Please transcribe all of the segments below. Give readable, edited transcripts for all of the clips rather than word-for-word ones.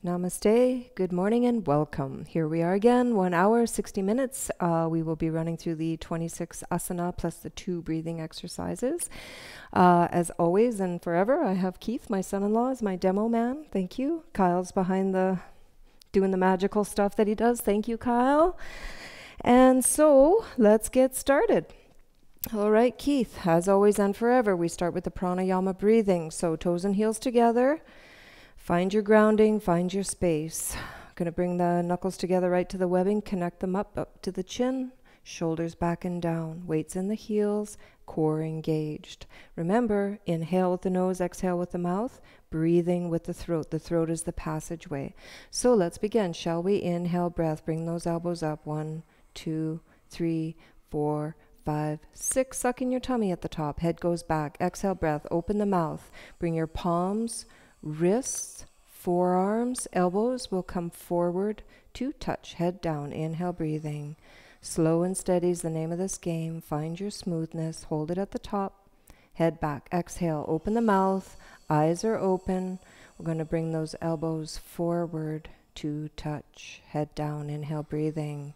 Namaste, good morning and welcome. Here we are again, 1 hour, 60 minutes. We will be running through the 26 asana plus the 2 breathing exercises. As always and forever, I have Keith, my son-in-law, as my demo man. Thank you. Kyle's behind doing the magical stuff that he does. Thank you, Kyle. And so let's get started. All right, Keith, as always and forever, we start with the pranayama breathing. So toes and heels together. Find your grounding, find your space. Going to bring the knuckles together right to the webbing, connect them up to the chin, shoulders back and down, weights in the heels, core engaged. Remember, inhale with the nose, exhale with the mouth, breathing with the throat. The throat is the passageway. So let's begin, shall we? Inhale, breath, bring those elbows up. 1, 2, 3, 4, 5, 6. Suck in your tummy at the top. Head goes back. Exhale, breath, open the mouth. Bring your palms, wrists, forearms, elbows will come forward to touch, head down. Inhale, breathing. Slow and steady is the name of this game. Find your smoothness, hold it at the top, head back. Exhale, open the mouth, eyes are open. We're going to bring those elbows forward to touch, head down. Inhale, breathing.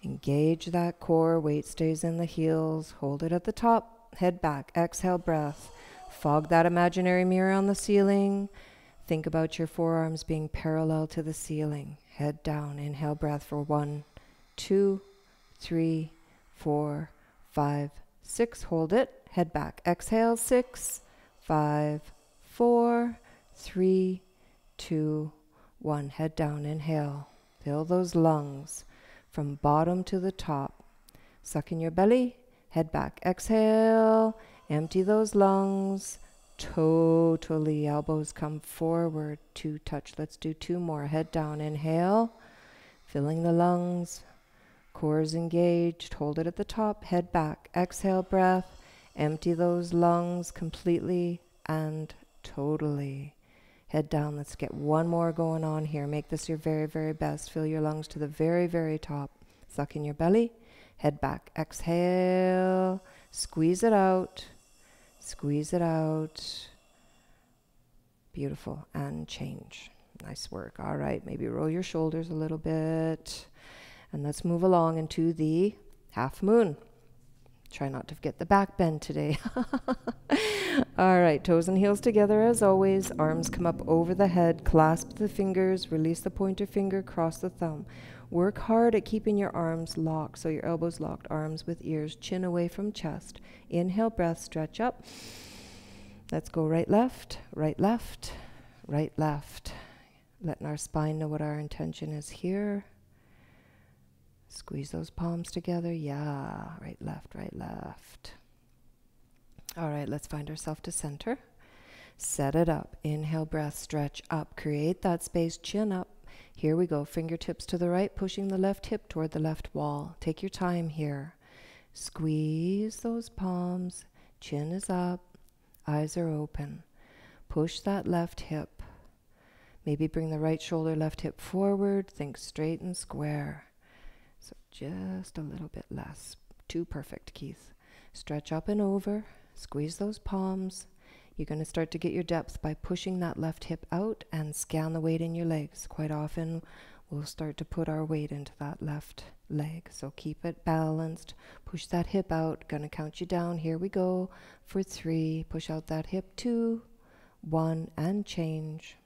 Engage that core, weight stays in the heels, hold it at the top, head back. Exhale, breath. Fog that imaginary mirror on the ceiling. Think about your forearms being parallel to the ceiling. Head down. Inhale, breath for 1, 2, 3, 4, 5, 6. Hold it. Head back. Exhale, 6, 5, 4, 3, 2, 1. Head down. Inhale. Fill those lungs from bottom to the top. Suck in your belly. Head back. Exhale. Empty those lungs, totally. Elbows come forward to touch. Let's do 2 more. Head down, inhale, filling the lungs, core is engaged. Hold it at the top, head back. Exhale, breath, empty those lungs completely and totally. Head down. Let's get 1 more going on here. Make this your very, very best. Fill your lungs to the very, very top. Suck in your belly, head back. Exhale, squeeze it out. Squeeze it out. Beautiful. And change. Nice work. All right. Maybe roll your shoulders a little bit. And let's move along into the half moon. Try not to forget the back bend today. All right. Toes and heels together as always. Arms come up over the head. Clasp the fingers. Release the pointer finger. Cross the thumb. Work hard at keeping your arms locked, so your elbows locked, arms with ears, chin away from chest. Inhale, breath, stretch up. Let's go right, left, right, left, right, left. Letting our spine know what our intention is here. Squeeze those palms together. Yeah, right, left, right, left. All right, let's find ourselves to center. Set it up. Inhale, breath, stretch up. Create that space, chin up. Here we go, fingertips to the right, pushing the left hip toward the left wall. Take your time here. Squeeze those palms, chin is up, eyes are open. Push that left hip. Maybe bring the right shoulder, left hip forward. Think straight and square. So just a little bit less. Too perfect, Keith. Stretch up and over, squeeze those palms. You're going to start to get your depth by pushing that left hip out and scan the weight in your legs. Quite often, we'll start to put our weight into that left leg. So keep it balanced. Push that hip out. Going to count you down. Here we go. For 3. Push out that hip. 2, 1, and change.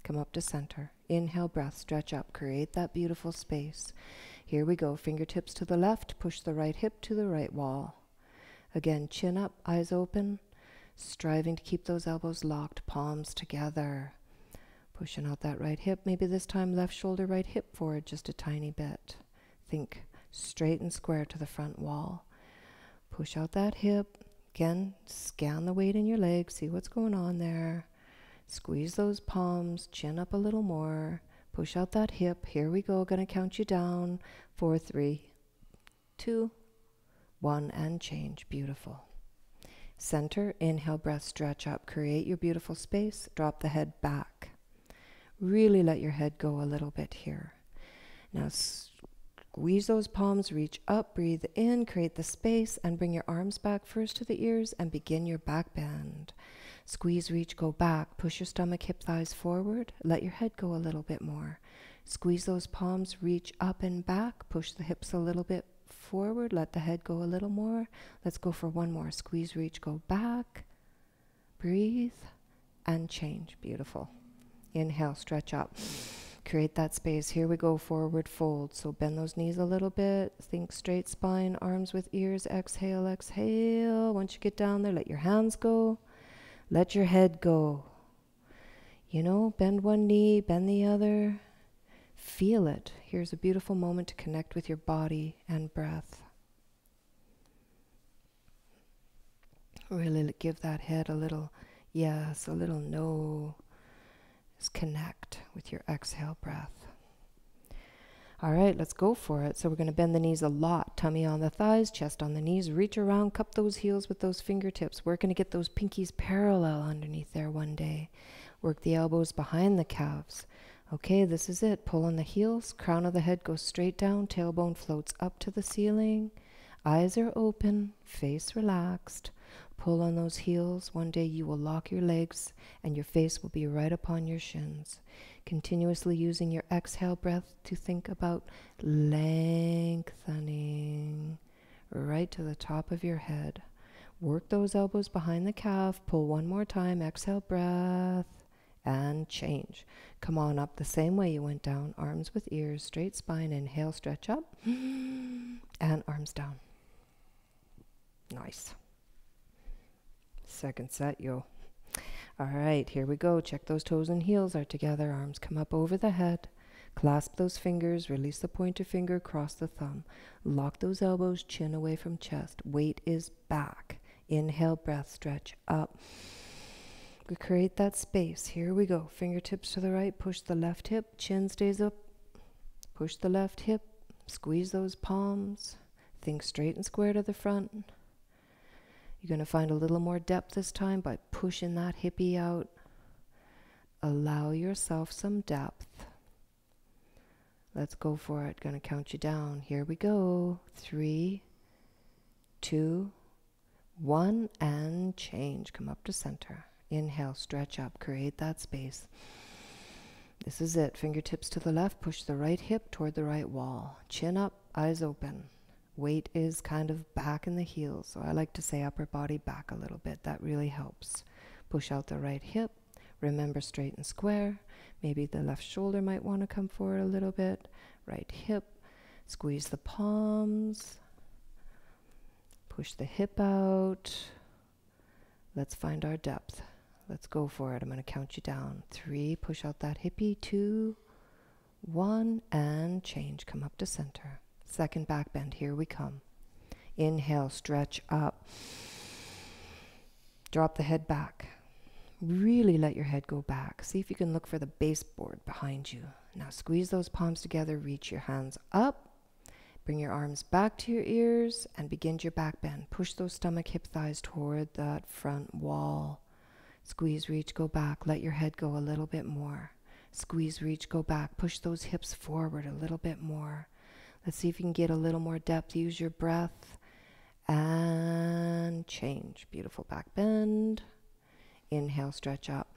Come up to center. Inhale, breath. Stretch up. Create that beautiful space. Here we go. Fingertips to the left. Push the right hip to the right wall. Again, chin up, eyes open. Striving to keep those elbows locked, palms together. Pushing out that right hip. Maybe this time left shoulder, right hip forward just a tiny bit. Think straight and square to the front wall. Push out that hip. Again, scan the weight in your legs. See what's going on there. Squeeze those palms. Chin up a little more. Push out that hip. Here we go. Going to count you down. 4, 3, 2, 1, and change. Beautiful. Center, inhale, breath, stretch up. Create your beautiful space. Drop the head back. Really let your head go a little bit here. Now Squeeze those palms, reach up, breathe in, create the space, and bring your arms back first to the ears and begin your back bend. Squeeze, reach, go back. Push your stomach, hip, thighs forward. Let your head go a little bit more. Squeeze those palms, reach up and back. Push the hips a little bit forward. Let the head go a little more. Let's go for one more. Squeeze, reach, go back. Breathe and change. Beautiful. Inhale, stretch up. Create that space. Here we go, forward fold. So bend those knees a little bit. Think straight spine, arms with ears. Exhale, exhale. Once you get down there, let your hands go. Let your head go. You know, bend one knee, bend the other. Feel it. Here's a beautiful moment to connect with your body and breath. Really give that head a little yes, a little no. Just connect with your exhale breath. All right, let's go for it. So we're going to bend the knees a lot. Tummy on the thighs, chest on the knees. Reach around, cup those heels with those fingertips. We're going to get those pinkies parallel underneath there one day. Work the elbows behind the calves. Okay, this is it. Pull on the heels. Crown of the head goes straight down. Tailbone floats up to the ceiling. Eyes are open. Face relaxed. Pull on those heels. One day you will lock your legs and your face will be right upon your shins. Continuously using your exhale breath to think about lengthening right to the top of your head. Work those elbows behind the calf. Pull one more time. Exhale breath and change. Come on up the same way you went down. Arms with ears, straight spine. Inhale, stretch up and arms down. Nice. Second set, yo. All right, here we go. Check those toes and heels are together. Arms come up over the head. Clasp those fingers. Release the pointer finger. Cross the thumb. Lock those elbows. Chin away from chest. Weight is back. Inhale, breath, stretch up. We create that space. Here we go. Fingertips to the right. Push the left hip. Chin stays up. Push the left hip. Squeeze those palms. Think straight and square to the front. You're going to find a little more depth this time by pushing that hippie out. Allow yourself some depth. Let's go for it. Going to count you down. Here we go. 3, 2, 1, and change. Come up to center. Inhale, stretch up. Create that space. This is it. Fingertips to the left. Push the right hip toward the right wall. Chin up, eyes open. Weight is kind of back in the heels, so I like to say upper body back a little bit. That really helps. Push out the right hip. Remember straight and square. Maybe the left shoulder might want to come forward a little bit. Right hip. Squeeze the palms. Push the hip out. Let's find our depth. Let's go for it. I'm going to count you down. 3, push out that hippie. 2, 1, and change. Come up to center. Second back bend, here we come. Inhale, stretch up. Drop the head back. Really let your head go back. See if you can look for the baseboard behind you. Now squeeze those palms together, reach your hands up. Bring your arms back to your ears and begin your back bend. Push those stomach, hip, thighs toward that front wall. Squeeze, reach, go back. Let your head go a little bit more. Squeeze, reach, go back. Push those hips forward a little bit more. Let's see if you can get a little more depth. Use your breath and change. Beautiful back bend. Inhale, stretch up.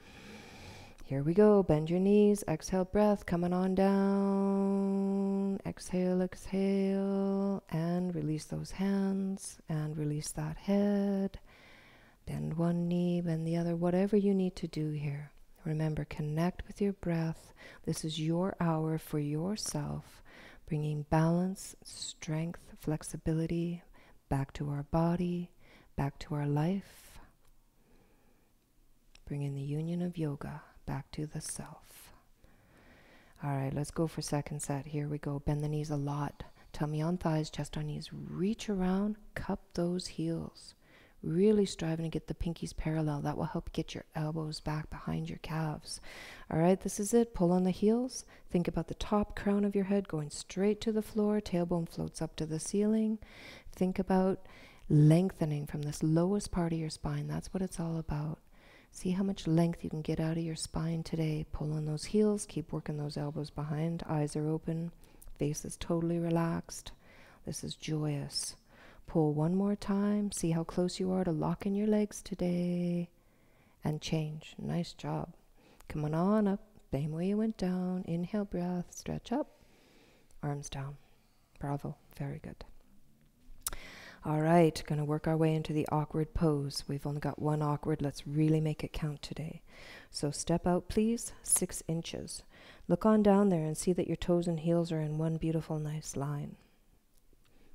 Here we go. Bend your knees. Exhale, breath. Coming on down. Exhale, exhale. And release those hands. And release that head. Bend one knee, bend the other. Whatever you need to do here. Remember, connect with your breath. This is your hour for yourself. Bringing balance, strength, flexibility back to our body, back to our life. Bringing the union of yoga back to the self. All right, let's go for second set. Here we go. Bend the knees a lot. Tummy on thighs, chest on knees. Reach around, cup those heels. Really striving to get the pinkies parallel. That will help get your elbows back behind your calves. All right, this is it. Pull on the heels. Think about the top crown of your head going straight to the floor. Tailbone floats up to the ceiling. Think about lengthening from this lowest part of your spine. That's what it's all about. See how much length you can get out of your spine today. Pull on those heels. Keep working those elbows behind. Eyes are open. Face is totally relaxed. This is joyous. Pull one more time. See how close you are to locking your legs today. And change. Nice job. Come on up. Same way you went down. Inhale, breath. Stretch up. Arms down. Bravo. Very good. All right. Going to work our way into the awkward pose. We've only got one awkward. Let's really make it count today. So step out, please. 6 inches. Look on down there and see that your toes and heels are in one beautiful, nice line.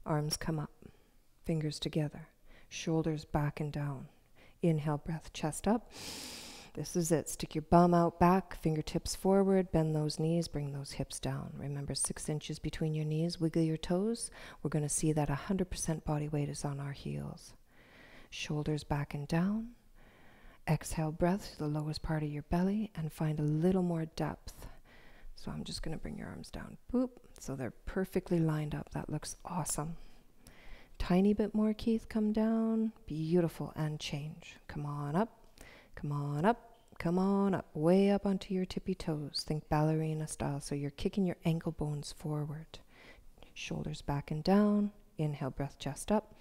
Arms come up. Fingers together. Shoulders back and down. Inhale, breath, chest up. This is it. Stick your bum out back, fingertips forward, bend those knees, bring those hips down. Remember, 6 inches between your knees, wiggle your toes. We're going to see that 100% body weight is on our heels. Shoulders back and down. Exhale, breath to the lowest part of your belly and find a little more depth. So I'm just going to bring your arms down. Boop. So they're perfectly lined up. That looks awesome. Tiny bit more, Keith. Come down. Beautiful. And change. Come on up. Come on up. Come on up. Way up onto your tippy toes. Think ballerina style. So you're kicking your ankle bones forward. Shoulders back and down. Inhale, breath, chest up.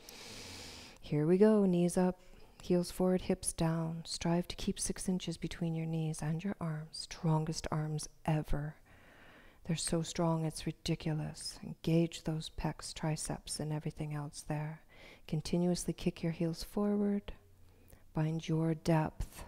Here we go. Knees up. Heels forward, hips down. Strive to keep 6 inches between your knees and your arms. Strongest arms ever. They're so strong, it's ridiculous. Engage those pecs, triceps, and everything else there. Continuously kick your heels forward. Find your depth.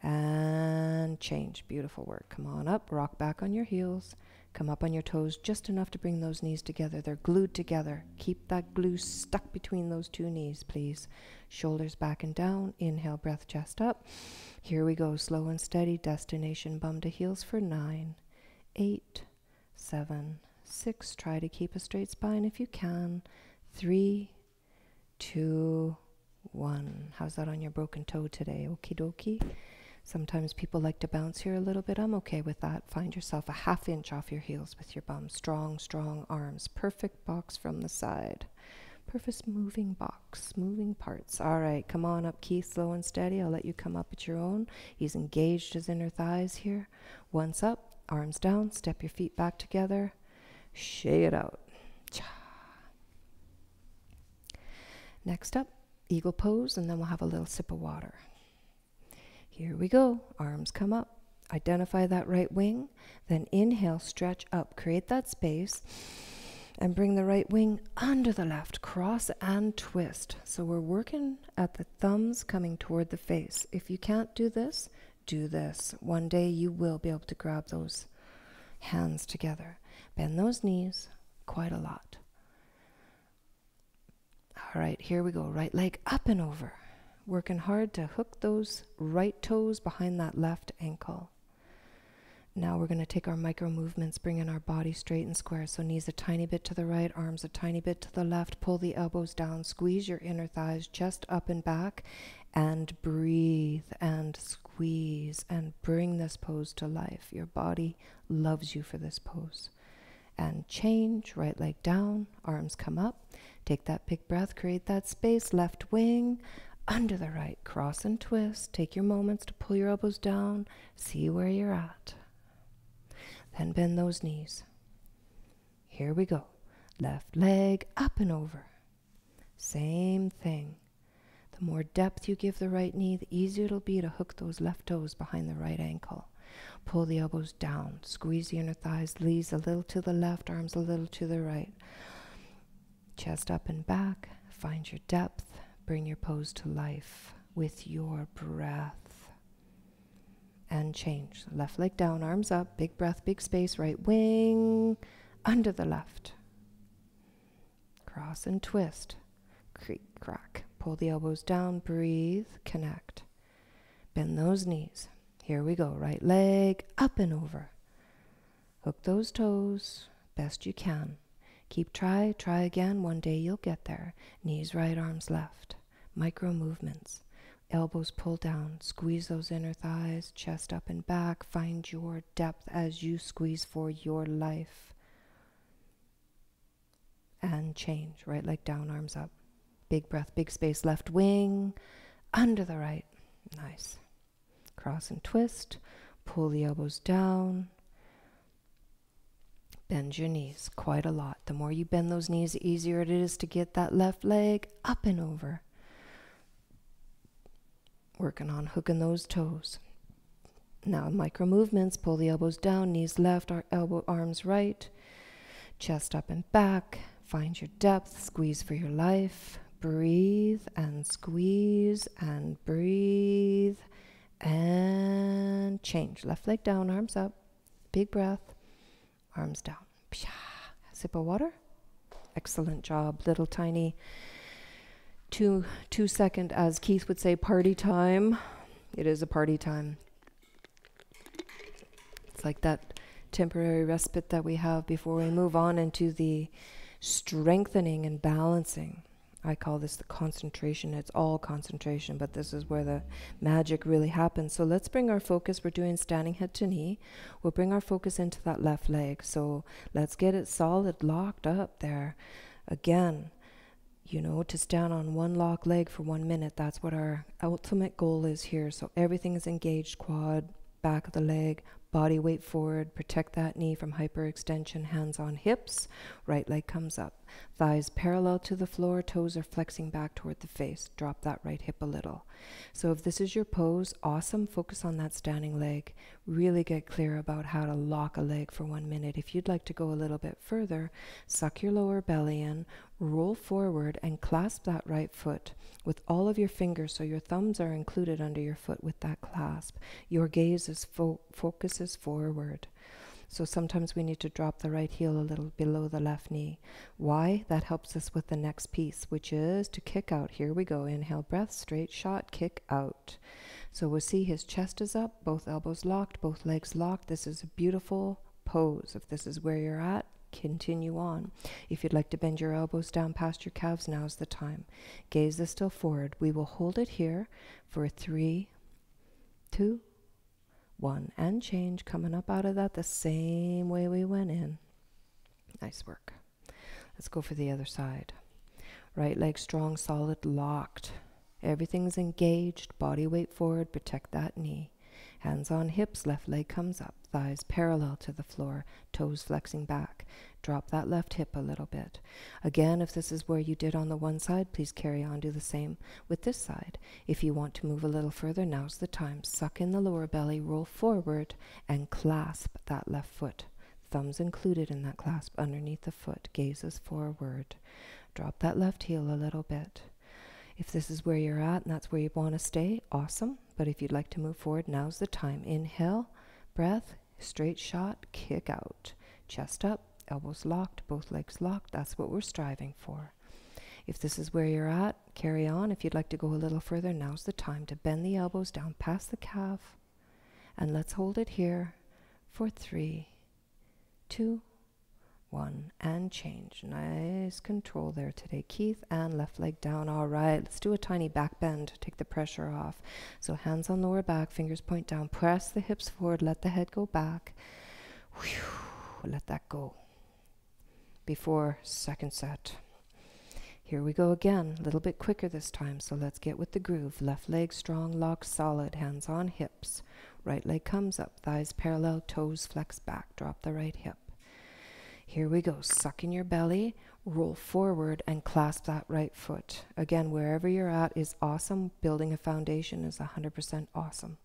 And change. Beautiful work. Come on up. Rock back on your heels. Come up on your toes just enough to bring those knees together. They're glued together. Keep that glue stuck between those 2 knees, please. Shoulders back and down. Inhale, breath, chest up. Here we go. Slow and steady. Destination bum to heels for 9, 8, 7, 6. Try to keep a straight spine if you can. 3, 2, 1. How's that on your broken toe today? Okie dokie. Sometimes people like to bounce here a little bit. I'm okay with that. Find yourself a 1/2 inch off your heels with your bum. Strong, strong arms. Perfect box from the side. Perfect moving box. Moving parts. All right, come on up, Keith. Slow and steady. I'll let you come up at your own. He's engaged his inner thighs here. Once up, arms down. Step your feet back together. Shake it out. Cha. Next up, eagle pose, and then we'll have a little sip of water. Here we go. Arms come up. Identify that right wing. Then inhale, stretch up. Create that space. And bring the right wing under the left. Cross and twist. So we're working at the thumbs coming toward the face. If you can't do this, do this. One day you will be able to grab those hands together. Bend those knees quite a lot. All right, here we go. Right leg up and over. Working hard to hook those right toes behind that left ankle. Now we're going to take our micro movements, bringing our body straight and square. So knees a tiny bit to the right, arms a tiny bit to the left. Pull the elbows down, squeeze your inner thighs, chest up and back, and breathe and squeeze and bring this pose to life. Your body loves you for this pose. And change, right leg down, arms come up. Take that big breath, create that space, left wing, under the right, cross and twist. Take your moments to pull your elbows down, see where you're at. Then bend those knees. Here we go. Left leg up and over. Same thing. The more depth you give the right knee, the easier it'll be to hook those left toes behind the right ankle. Pull the elbows down. Squeeze the inner thighs. Knees a little to the left, arms a little to the right. Chest up and back. Find your depth. Bring your pose to life with your breath. And change. Left leg down, arms up. Big breath, big space. Right wing under the left. Cross and twist. Creak, crack. Pull the elbows down. Breathe. Connect. Bend those knees. Here we go. Right leg up and over. Hook those toes best you can. Try again. One day you'll get there. Knees right, arms left. Micro movements. Elbows pull down. Squeeze those inner thighs. Chest up and back. Find your depth as you squeeze for your life. And change. Right leg down, arms up. Big breath, big space. Left wing under the right. Nice. Cross and twist. Pull the elbows down. Bend your knees quite a lot. The more you bend those knees, the easier it is to get that left leg up and over. Working on hooking those toes. Now micro movements, pull the elbows down, knees left, our elbow, arms right, chest up and back. Find your depth, squeeze for your life. Breathe and squeeze and breathe and change. Left leg down, arms up. Big breath, arms down. Sip of water. Excellent job. Little tiny 2-second, as Keith would say, party time. It is a party time. It's like that temporary respite that we have before we move on into the strengthening and balancing. I call this the concentration. It's all concentration, but this is where the magic really happens. So let's bring our focus. We're doing standing head to knee. We'll bring our focus into that left leg. So let's get it solid, locked up there. Again, you know, to stand on one lock leg for 1 minute. That's what our ultimate goal is here. So everything is engaged, quad, back of the leg, body weight forward, protect that knee from hyperextension, hands on hips, right leg comes up, thighs parallel to the floor, toes are flexing back toward the face, drop that right hip a little. So if this is your pose, awesome, focus on that standing leg, really get clear about how to lock a leg for 1 minute. If you'd like to go a little bit further, suck your lower belly in, roll forward and clasp that right foot with all of your fingers, so your thumbs are included under your foot with that clasp. Your gaze is focuses forward. So sometimes we need to drop the right heel a little below the left knee. Why? That helps us with the next piece, which is to kick out. Here we go. Inhale, breath, straight shot, kick out. So we'll see his chest is up, both elbows locked, both legs locked. This is a beautiful pose. If this is where you're at, continue on. If you'd like to bend your elbows down past your calves, now's the time. Gaze is still forward. We will hold it here for 3, 2, 1, and change. Coming up out of that the same way we went in. Nice work. Let's go for the other side. Right leg strong, solid, locked. Everything's engaged. Body weight forward. Protect that knee. Hands on hips, left leg comes up, thighs parallel to the floor, toes flexing back. Drop that left hip a little bit. Again, if this is where you did on the one side, please carry on, do the same with this side. If you want to move a little further, now's the time. Suck in the lower belly, roll forward, and clasp that left foot. Thumbs included in that clasp underneath the foot, gazes forward. Drop that left heel a little bit. If this is where you're at and that's where you want to stay, awesome. But if you'd like to move forward, now's the time. Inhale, breath, straight shot, kick out. Chest up, elbows locked, both legs locked. That's what we're striving for. If this is where you're at, carry on. If you'd like to go a little further, now's the time to bend the elbows down past the calf. And let's hold it here for 3, 2, 1, and change. Nice control there today, Keith, and left leg down. All right, let's do a tiny back bend to take the pressure off. So hands on lower back, fingers point down, press the hips forward, let the head go back. Whew, let that go. Before second set. Here we go again, a little bit quicker this time, so let's get with the groove. Left leg strong, locked, solid, hands on hips. Right leg comes up, thighs parallel, toes flex back, drop the right hip. Here we go. Suck in your belly, roll forward, and clasp that right foot. Again, wherever you're at is awesome. Building a foundation is 100% awesome.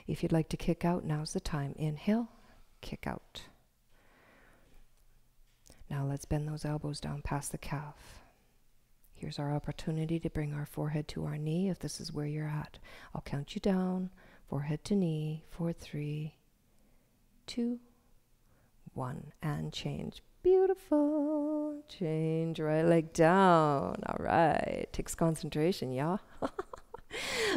If you'd like to kick out, now's the time. Inhale, kick out. Now let's bend those elbows down past the calf. Here's our opportunity to bring our forehead to our knee if this is where you're at. I'll count you down, forehead to knee, for 3, 2, 1, and change. Beautiful. Change right leg down. All right. Takes concentration, yeah?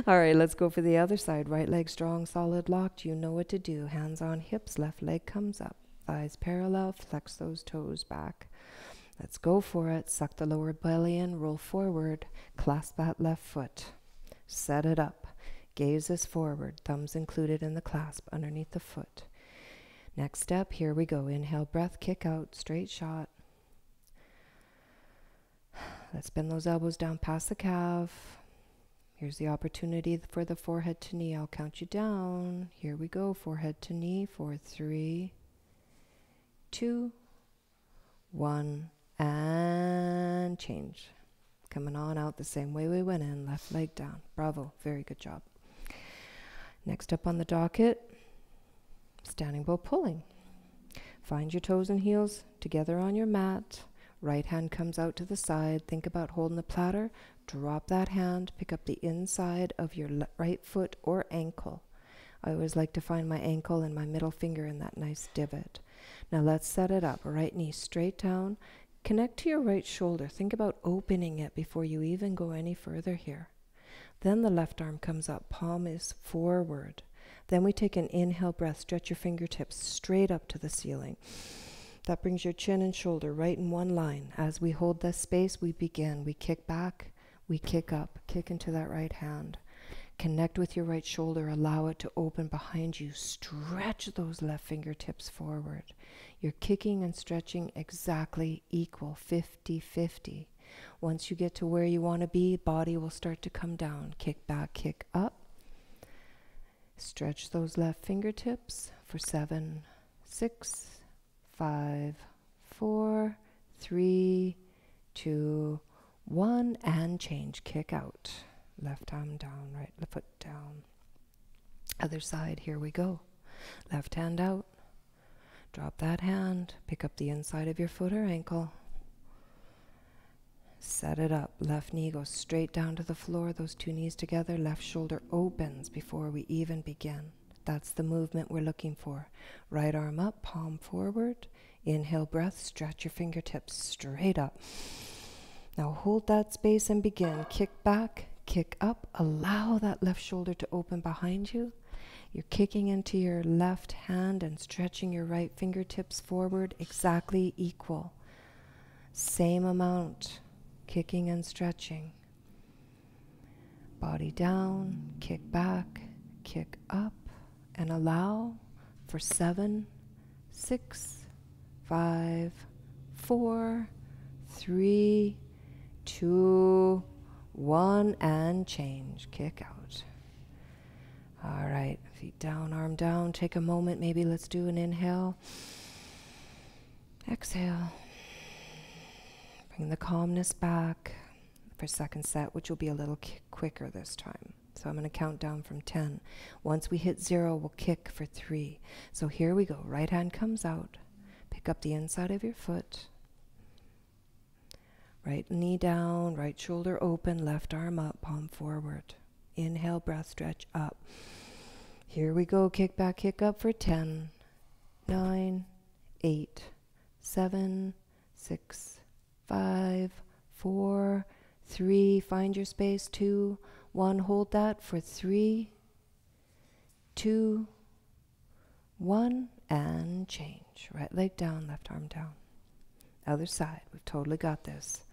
All right, let's go for the other side. Right leg strong, solid, locked. You know what to do. Hands on hips, left leg comes up. Thighs parallel, flex those toes back. Let's go for it. Suck the lower belly in, roll forward, clasp that left foot. Set it up. Gaze is forward, thumbs included in the clasp underneath the foot. Next step, here we go. Inhale, breath, kick out, straight shot. Let's bend those elbows down past the calf. Here's the opportunity for the forehead to knee. I'll count you down. Here we go, forehead to knee for 3, 2, 1, and change. Coming on out the same way we went in, left leg down. Bravo, very good job. Next up on the docket, standing bow pulling. Find your toes and heels together on your mat. Right hand comes out to the side. Think about holding the platter. Drop that hand. Pick up the inside of your right foot or ankle. I always like to find my ankle and my middle finger in that nice divot. Now let's set it up. Right knee straight down. Connect to your right shoulder. Think about opening it before you even go any further here. Then the left arm comes up. Palm is forward. Then we take an inhale breath. Stretch your fingertips straight up to the ceiling. That brings your chin and shoulder right in one line. As we hold this space, we begin. We kick back, we kick up, kick into that right hand. Connect with your right shoulder. Allow it to open behind you. Stretch those left fingertips forward. You're kicking and stretching exactly equal, 50-50. Once you get to where you want to be, body will start to come down. Kick back, kick up. Stretch those left fingertips for 7, 6, 5, 4, 3, 2, 1, and change. Kick out. Left arm down, right foot down. Other side, here we go. Left hand out. Drop that hand. Pick up the inside of your foot or ankle. Set it up. Left knee goes straight down to the floor. Those two knees together. Left shoulder opens before we even begin. That's the movement we're looking for. Right arm up, palm forward. Inhale breath, stretch your fingertips straight up. Now hold that space and begin. Kick back, kick up. Allow that left shoulder to open behind you. You're kicking into your left hand and stretching your right fingertips forward, exactly equal. Same amount, kicking and stretching. Body down, kick back, kick up. And allow for 7, 6, 5, 4, 3, 2, 1, and change. Kick out. All right, feet down, arm down. Take a moment. Maybe let's do an inhale. Exhale. Bring the calmness back for second set, which will be a little quicker this time. So I'm going to count down from 10. Once we hit 0, we'll kick for 3. So here we go. Right hand comes out. Pick up the inside of your foot. Right knee down, right shoulder open, left arm up, palm forward. Inhale, breath, stretch up. Here we go. Kick back, kick up for 10, 9, 8, 7, 6, 5, 4, 3. Find your space. 2, 1, hold that for 3, 2, 1, and change. Right leg down, left arm down. Other side, we've totally got this.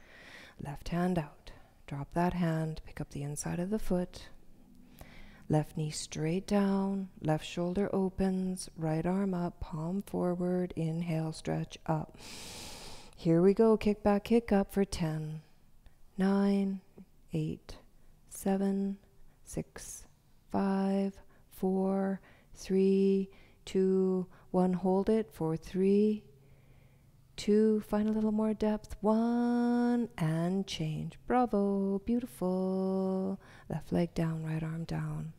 Left hand out. Drop that hand, pick up the inside of the foot. Left knee straight down, left shoulder opens, right arm up, palm forward, inhale, stretch up. Here we go, kick back, kick up for 10, 9, 8, 7, 6, 5, 4, 3, 2, 1. Hold it for 3, 2. Find a little more depth. 1, and change. Bravo. Beautiful. Left leg down, right arm down.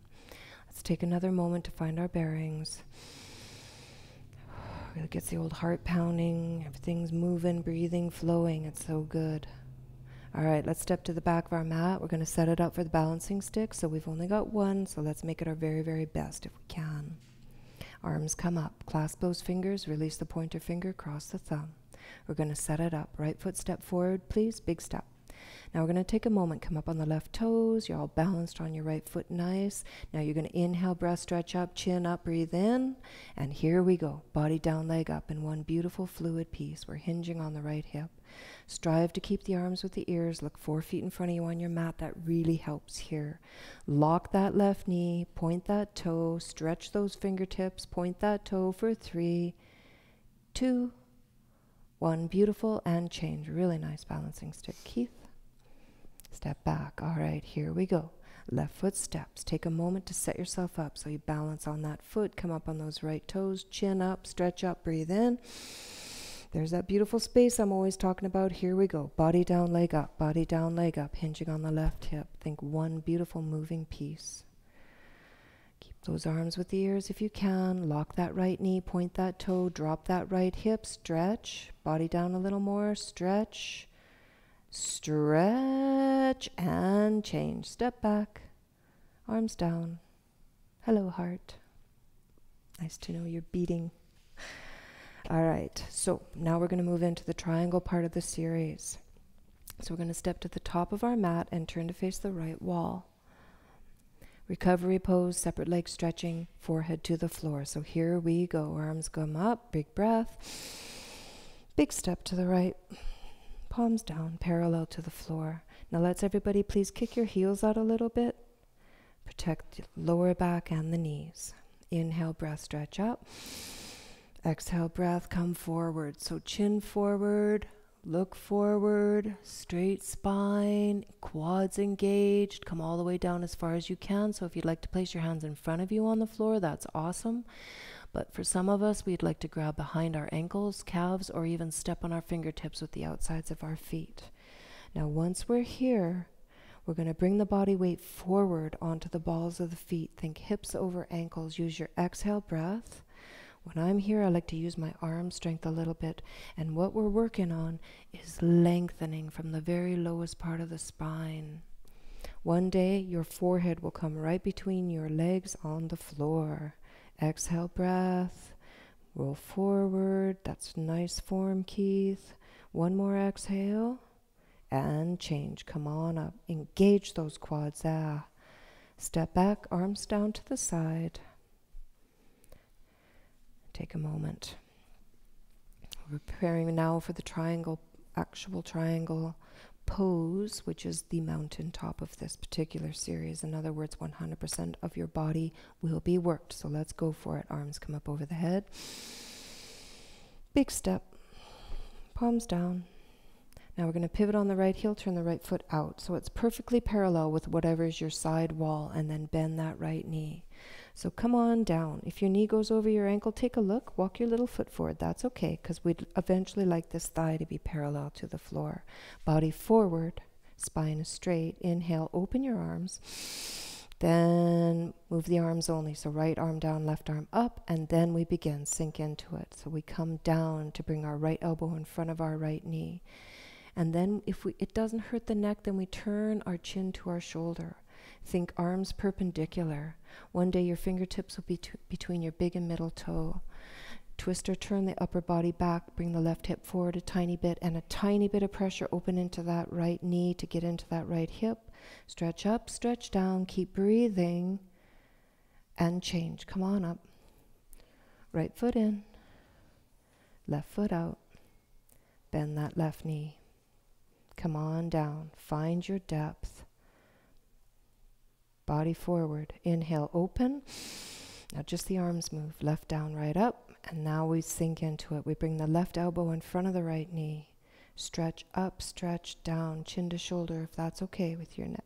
Let's take another moment to find our bearings. Really gets the old heart pounding. Everything's moving, breathing, flowing. It's so good. All right, let's step to the back of our mat. We're going to set it up for the balancing stick. So we've only got one, so let's make it our very, very best if we can. Arms come up. Clasp those fingers. Release the pointer finger. Cross the thumb. We're going to set it up. Right foot step forward, please. Big step. Now we're going to take a moment. Come up on the left toes. You're all balanced on your right foot. Nice. Now you're going to inhale, breath, stretch up, chin up, breathe in. And here we go. Body down, leg up in one beautiful fluid piece. We're hinging on the right hip. Strive to keep the arms with the ears. Look 4 feet in front of you on your mat. That really helps here. Lock that left knee. Point that toe. Stretch those fingertips. Point that toe for 3, 2, 1. Beautiful. And change. Really nice balancing stick. Keith. Step back. All right, here we go. Left foot steps. Take a moment to set yourself up so you balance on that foot. Come up on those right toes. Chin up. Stretch up. Breathe in. There's that beautiful space I'm always talking about. Here we go. Body down, leg up, hinging on the left hip. Think one beautiful moving piece. Keep those arms with the ears if you can. Lock that right knee, point that toe, drop that right hip, stretch. Body down a little more, stretch, stretch, and change. Step back, arms down. Hello, heart. Nice to know you're beating. All right, so now we're going to move into the triangle part of the series. So we're going to step to the top of our mat and turn to face the right wall. Recovery pose, separate leg stretching, forehead to the floor. So here we go. Arms come up, big breath. Big step to the right. Palms down, parallel to the floor. Now let's everybody please kick your heels out a little bit. Protect the lower back and the knees. Inhale, breath, stretch up. Exhale, breath, come forward. So chin forward, look forward, straight spine, quads engaged. Come all the way down as far as you can. So if you'd like to place your hands in front of you on the floor, that's awesome. But for some of us, we'd like to grab behind our ankles, calves, or even step on our fingertips with the outsides of our feet. Now, once we're here, we're going to bring the body weight forward onto the balls of the feet. Think hips over ankles. Use your exhale breath. When I'm here, I like to use my arm strength a little bit. And what we're working on is lengthening from the very lowest part of the spine. One day, your forehead will come right between your legs on the floor. Exhale, breath. Roll forward. That's nice form, Keith. One more exhale. And change. Come on up. Engage those quads. Step back, arms down to the side. Take a moment. We're preparing now for the triangle, actual triangle pose, which is the mountaintop of this particular series. In other words, 100% of your body will be worked. So let's go for it. Arms come up over the head. Big step. Palms down. Now we're going to pivot on the right heel, turn the right foot out. So it's perfectly parallel with whatever is your side wall, and then bend that right knee. So come on down. If your knee goes over your ankle, take a look. Walk your little foot forward. That's okay, because we'd eventually like this thigh to be parallel to the floor. Body forward, spine is straight. Inhale, open your arms. Then move the arms only. So right arm down, left arm up, and then we begin. Sink into it. So we come down to bring our right elbow in front of our right knee. And then if it doesn't hurt the neck, then we turn our chin to our shoulder. Think arms perpendicular. One day your fingertips will be between your big and middle toe. Twist or turn the upper body back. Bring the left hip forward a tiny bit, and a tiny bit of pressure open into that right knee to get into that right hip. Stretch up, stretch down. Keep breathing. And change. Come on up. Right foot in. Left foot out. Bend that left knee. Come on down. Find your depth. Body forward. Inhale, open. Now just the arms move. Left down, right up. And now we sink into it. We bring the left elbow in front of the right knee. Stretch up, stretch down, chin to shoulder if that's okay with your neck.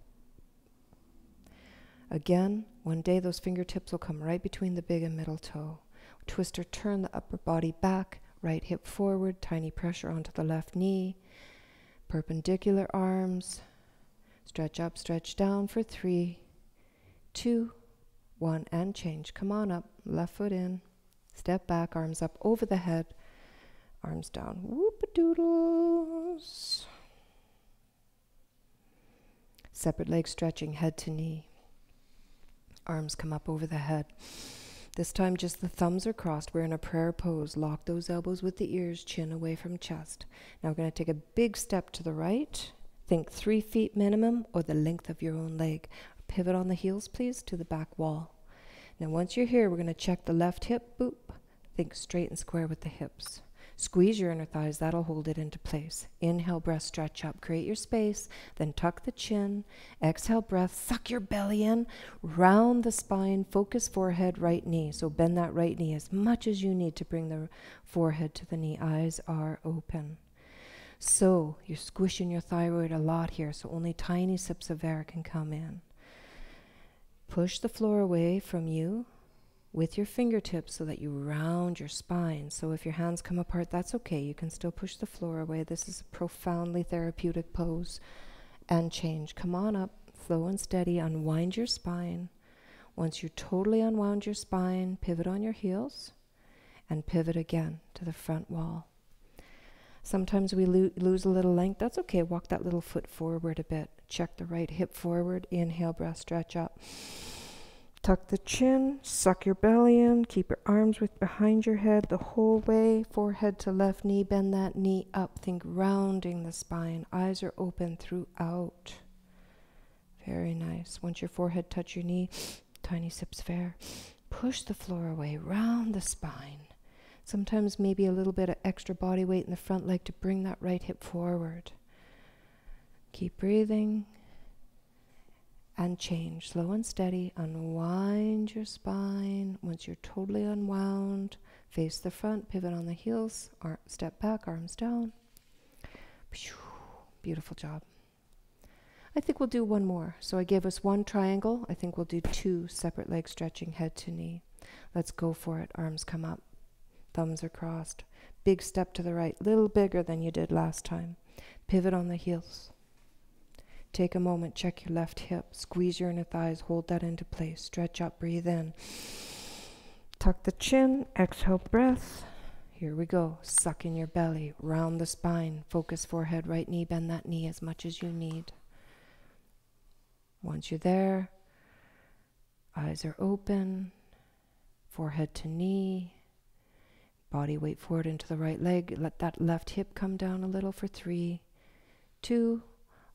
Again, one day those fingertips will come right between the big and middle toe. Twist or turn the upper body back. Right hip forward. Tiny pressure onto the left knee. Perpendicular arms. Stretch up, stretch down for 3, 2, 1, and change. Come on up. Left foot in. Step back, arms up over the head. Arms down. Whoop-a-doodles. Separate leg stretching, head to knee. Arms come up over the head. This time just the thumbs are crossed. We're in a prayer pose. Lock those elbows with the ears, chin away from chest. Now we're going to take a big step to the right. Think 3 feet minimum or the length of your own leg. Pivot on the heels, please, to the back wall. Now once you're here, we're going to check the left hip. Boop. Think straight and square with the hips. Squeeze your inner thighs. That'll hold it into place. Inhale, breath, stretch up. Create your space. Then tuck the chin. Exhale, breath. Suck your belly in. Round the spine. Focus forehead, right knee. So bend that right knee as much as you need to bring the forehead to the knee. Eyes are open. So you're squishing your thyroid a lot here. So only tiny sips of air can come in. Push the floor away from you. with your fingertips so that you round your spine. So if your hands come apart, that's okay. You can still push the floor away. This is a profoundly therapeutic pose. And change. Come on up, slow and steady. Unwind your spine. Once you totally unwound your spine, pivot on your heels and pivot again to the front wall. Sometimes we lose a little length. That's okay. Walk that little foot forward a bit. Check the right hip forward. Inhale, breath, stretch up. Tuck the chin, suck your belly in, keep your arms behind your head the whole way, forehead to left knee, bend that knee up, think rounding the spine, eyes are open throughout. Very nice. Once your forehead touch your knee, tiny sips of air, push the floor away, round the spine. Sometimes maybe a little bit of extra body weight in the front leg to bring that right hip forward. Keep breathing. And change, slow and steady. Unwind your spine. Once you're totally unwound, face the front, pivot on the heels, step back, arms down. Beautiful job. I think we'll do one more. So I gave us one triangle. I think we'll do 2 separate leg stretching, head to knee. Let's go for it. Arms come up, thumbs are crossed. Big step to the right, little bigger than you did last time. Pivot on the heels. Take a moment, check your left hip, squeeze your inner thighs, hold that into place, stretch up, breathe in. Tuck the chin, exhale, breath. Here we go, suck in your belly, round the spine, focus forehead, right knee, bend that knee as much as you need. Once you're there, eyes are open, forehead to knee, body weight forward into the right leg, let that left hip come down a little for 3, 2,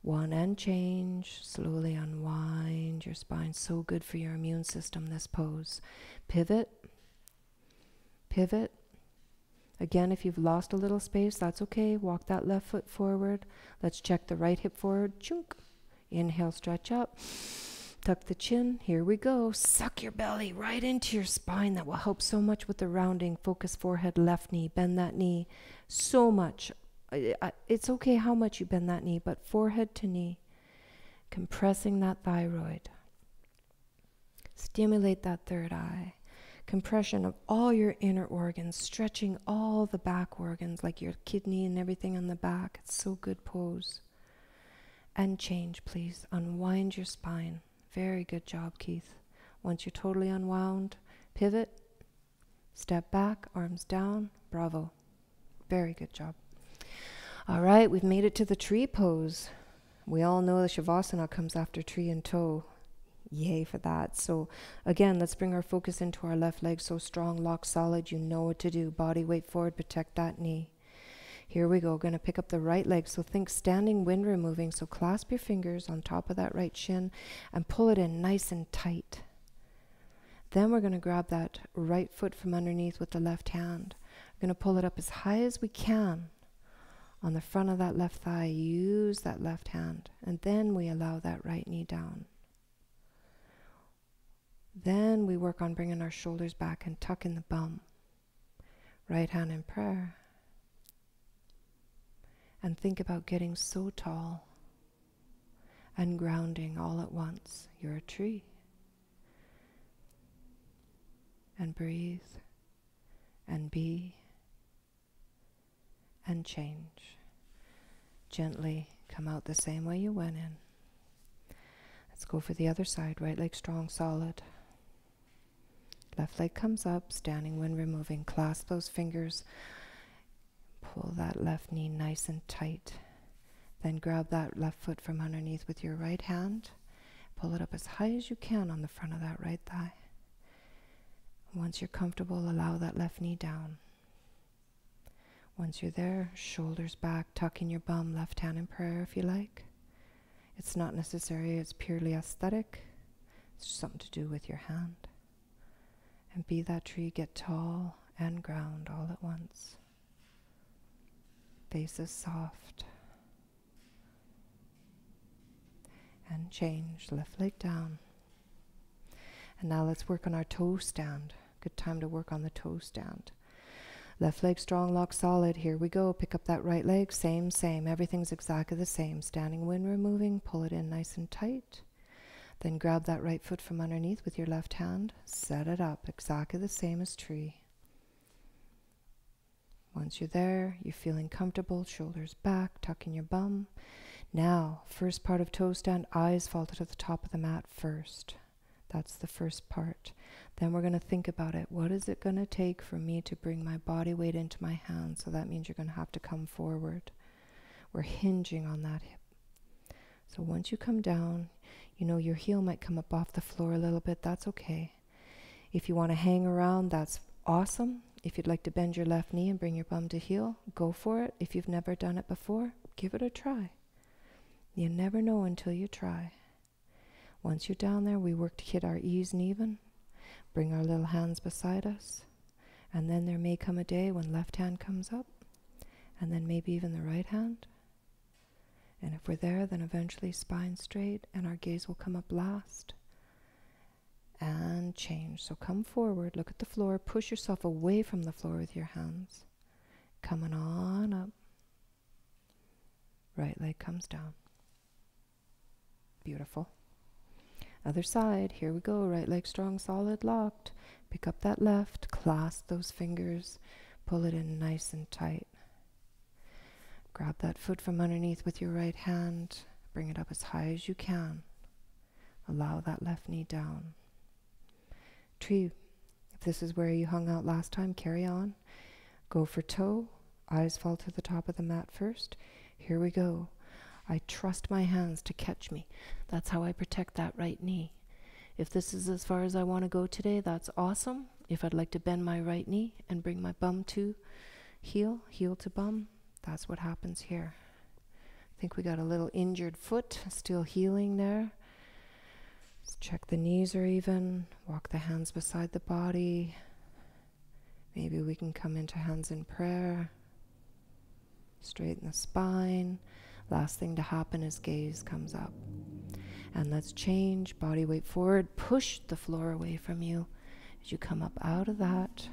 1, and change. Slowly unwind your spine. So good for your immune system, this pose. Pivot. Pivot. Again, if you've lost a little space, that's okay. Walk that left foot forward. Let's check the right hip forward. Chunk. Inhale, stretch up. Tuck the chin. Here we go. Suck your belly right into your spine. That will help so much with the rounding. Focus forehead, left knee. Bend that knee. So much. It's okay how much you bend that knee, but forehead to knee, compressing that thyroid. Stimulate that third eye. Compression of all your inner organs, stretching all the back organs, like your kidney and everything on the back. It's so good pose. And change, please. Unwind your spine. Very good job, Keith. Once you're totally unwound, pivot, step back, arms down. Bravo. Very good job. All right, we've made it to the tree pose. We all know the Shavasana comes after tree and toe. Yay for that. So again, let's bring our focus into our left leg. So strong, lock solid. You know what to do. Body weight forward, protect that knee. Here we go. Going to pick up the right leg. So think standing, wind removing. So clasp your fingers on top of that right shin and pull it in nice and tight. Then we're going to grab that right foot from underneath with the left hand. We're going to pull it up as high as we can on the front of that left thigh. Use that left hand. And then we allow that right knee down. Then we work on bringing our shoulders back and tuck in the bum. Right hand in prayer. And think about getting so tall and grounding all at once. You're a tree. And breathe and be and change. Gently come out the same way you went in. Let's go for the other side. Right leg strong, solid. Left leg comes up, standing when removing. Clasp those fingers. Pull that left knee nice and tight. Then grab that left foot from underneath with your right hand. Pull it up as high as you can on the front of that right thigh. Once you're comfortable, allow that left knee down. Once you're there, shoulders back, tuck in your bum, left hand in prayer if you like. It's not necessary, it's purely aesthetic. It's just something to do with your hand. And be that tree, get tall and ground all at once. Face is soft. And change, left leg down. And now let's work on our toe stand. Good time to work on the toe stand. Left leg strong, lock solid. Here we go. Pick up that right leg. Same. Everything's exactly the same. Standing, wind removing. Pull it in nice and tight. Then grab that right foot from underneath with your left hand. Set it up exactly the same as tree. Once you're there, you're feeling comfortable, shoulders back, tucking your bum. Now, first part of toe stand, eyes fall to the top of the mat first. That's the first part. Then we're going to think about it. What is it going to take for me to bring my body weight into my hands? So that means you're going to have to come forward. We're hinging on that hip. So once you come down, you know your heel might come up off the floor a little bit. That's okay. If you want to hang around, that's awesome. If you'd like to bend your left knee and bring your bum to heel, go for it. If you've never done it before, give it a try. You never know until you try. Once you're down there, we work to hit our E's and even. Bring our little hands beside us. And then there may come a day when left hand comes up. And then maybe even the right hand. And if we're there, then eventually spine straight and our gaze will come up last. And change. So come forward, look at the floor, push yourself away from the floor with your hands. Coming on up. Right leg comes down. Beautiful. Other side, here we go. Right leg strong, solid, locked. Pick up that left, clasp those fingers, pull it in nice and tight. Grab that foot from underneath with your right hand. Bring it up as high as you can. Allow that left knee down. Tree, if this is where you hung out last time, carry on. Go for toe. Eyes fall to the top of the mat first. Here we go. I trust my hands to catch me. That's how I protect that right knee. If this is as far as I want to go today, that's awesome. If I'd like to bend my right knee and bring my bum to heel, heel to bum, that's what happens here. I think we got a little injured foot, still healing there. Let's check the knees are even. Walk the hands beside the body. Maybe we can come into hands in prayer. Straighten the spine. Last thing to happen is gaze comes up. And let's change. Body weight forward. Push the floor away from you as you come up out of that.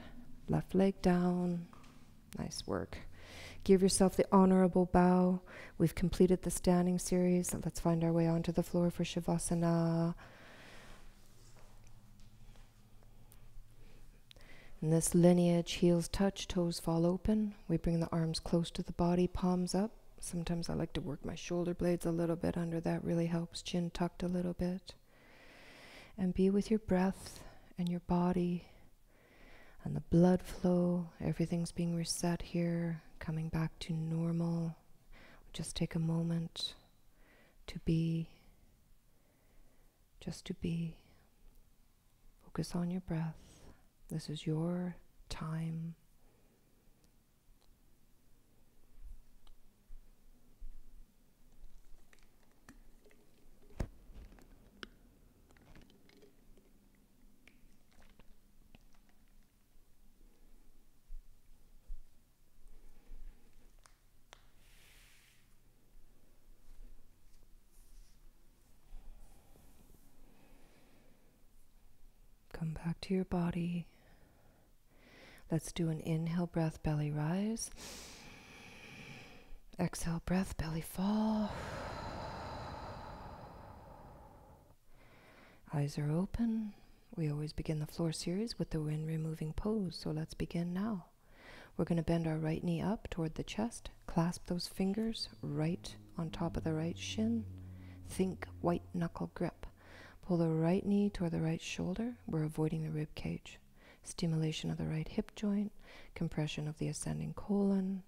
Left leg down. Nice work. Give yourself the honorable bow. We've completed the standing series. Let's find our way onto the floor for Shavasana. In this lineage, heels touch, toes fall open. We bring the arms close to the body, palms up. Sometimes I like to work my shoulder blades a little bit under that. Really helps. Chin tucked a little bit. And be with your breath and your body and the blood flow. Everything's being reset here, coming back to normal. Just take a moment to be, just to be. Focus on your breath. This is your time. Come back to your body. Let's do an inhale, breath, belly rise. Exhale, breath, belly fall. Eyes are open. We always begin the floor series with the wind removing pose, so let's begin now. We're going to bend our right knee up toward the chest. Clasp those fingers right on top of the right shin. Think white knuckle grip. Pull the right knee toward the right shoulder. We're avoiding the rib cage. Stimulation of the right hip joint, compression of the ascending colon,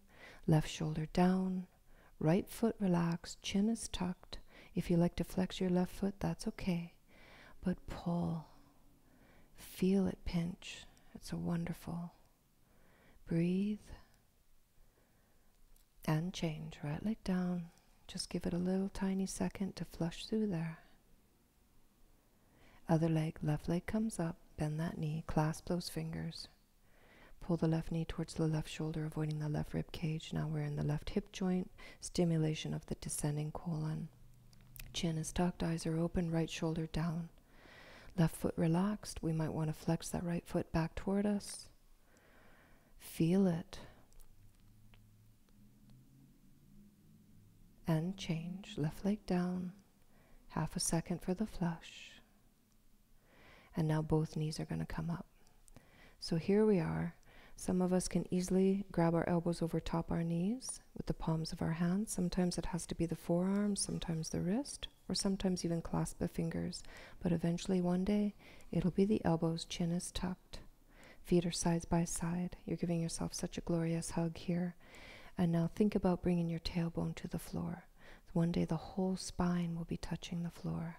left shoulder down, right foot relaxed, chin is tucked. If you like to flex your left foot, that's okay. But pull. Feel it pinch. It's so wonderful. Breathe. And change. Right leg down. Just give it a little tiny second to flush through there. Other leg, left leg comes up. Bend that knee, clasp those fingers. Pull the left knee towards the left shoulder, avoiding the left rib cage. Now we're in the left hip joint, stimulation of the descending colon. Chin is tucked, eyes are open, right shoulder down. Left foot relaxed. We might want to flex that right foot back toward us. Feel it. And change. Left leg down. Half a second for the flush. And now both knees are going to come up. So here we are. Some of us can easily grab our elbows over top our knees with the palms of our hands. Sometimes it has to be the forearms, sometimes the wrist, or sometimes even clasp the fingers. But eventually one day, it'll be the elbows, chin is tucked. Feet are side by side. You're giving yourself such a glorious hug here. And now think about bringing your tailbone to the floor. One day the whole spine will be touching the floor.